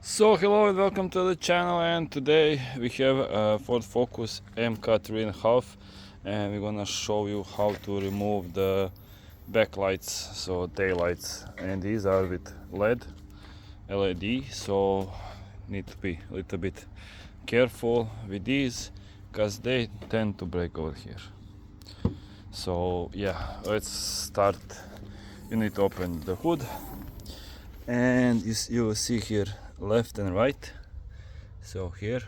So hello and welcome to the channel, and today we have a Ford Focus MK35 and we're gonna show you how to remove the backlights, so taillights, and these are with LED, so need to be a little bit careful with these because they tend to break over here. So yeah, let's start. You need to open the hood and you will see here left and right. So here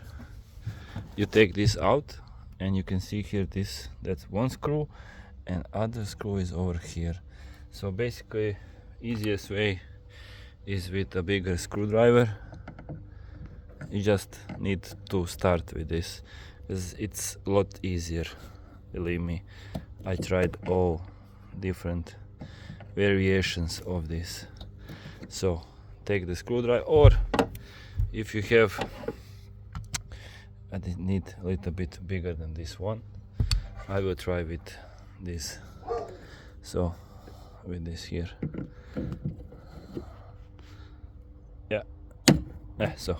you take this out and you can see here that's one screw and other screw is over here. So basically easiest way is with a bigger screwdriver. You just need to start with this because it's a lot easier, believe me. I tried all different variations of this. So take the screwdriver, or if you have, I need a little bit bigger than this one, I will try with this. So with this here, yeah, so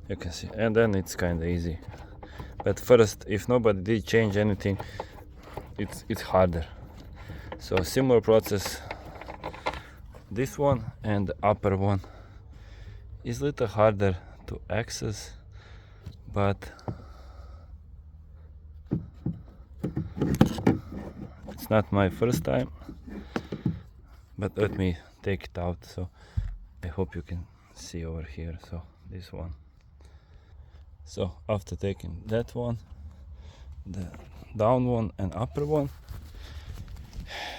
you can see, and then it's kind of easy. But first, if nobody did change anything, it's harder. So similar process. This one and the upper one is a little harder to access, but it's not my first time. But let me take it out, so I hope you can see over here. So this one. So after taking that one, the down one and upper one,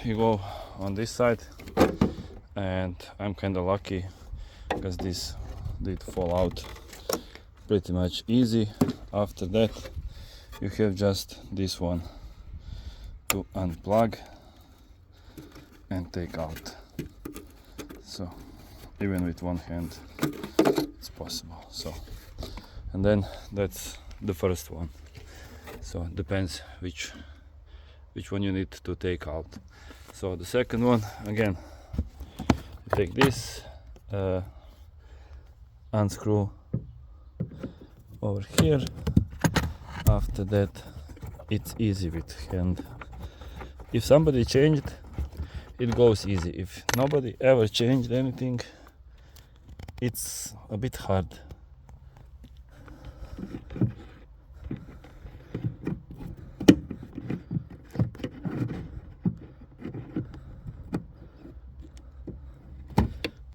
you go on this side, and I'm kind of lucky because this did fall out pretty much easy. After that you have just this one to unplug and take out. So even with one hand it's possible. So, and then that's the first one. So it depends which one you need to take out. So the second one, again, you take this, unscrew over here. After that it's easy with hand. If somebody changed, it goes easy. If nobody ever changed anything, it's a bit hard.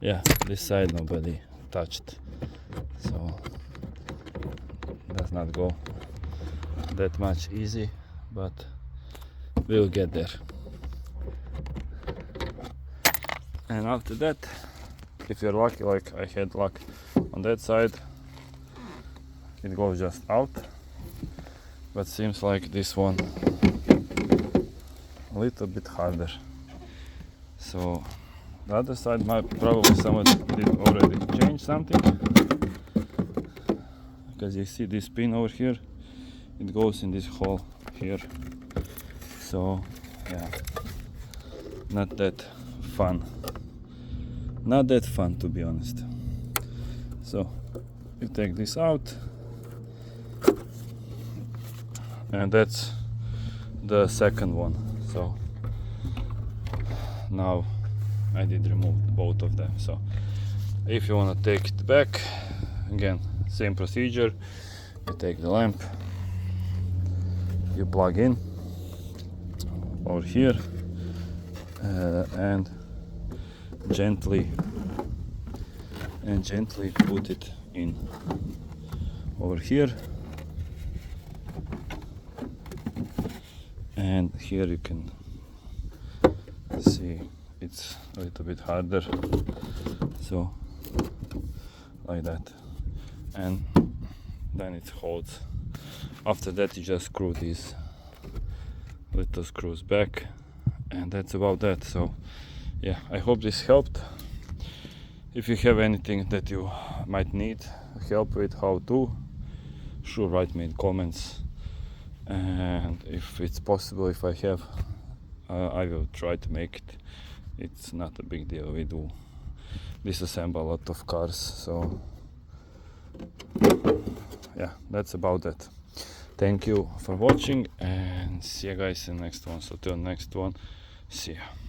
Yeah, this side nobody touched, so does not go that much easy, but we'll get there. And after that, if you're lucky like I had luck on that side, it goes just out. But seems like this one a little bit harder. So the other side might probably someone did already change something, because you see this pin over here, it goes in this hole here. So yeah, not that fun to be honest. So you take this out, and that's the second one. So now I did remove both of them. So if you want to take it back, again, same procedure. You take the lamp, you plug in over here, and gently put it in over here. And here you can see it's a little bit harder, so like that, and then it holds. After that you just screw these little screws back, and that's about that. So yeah, I hope this helped. If you have anything that you might need help with how to, sure, write me in comments, and if it's possible, if I have, I will try to make it. It's not a big deal. We do disassemble a lot of cars, so yeah, that's about it. Thank you for watching and see you guys in the next one. So till next one, see ya.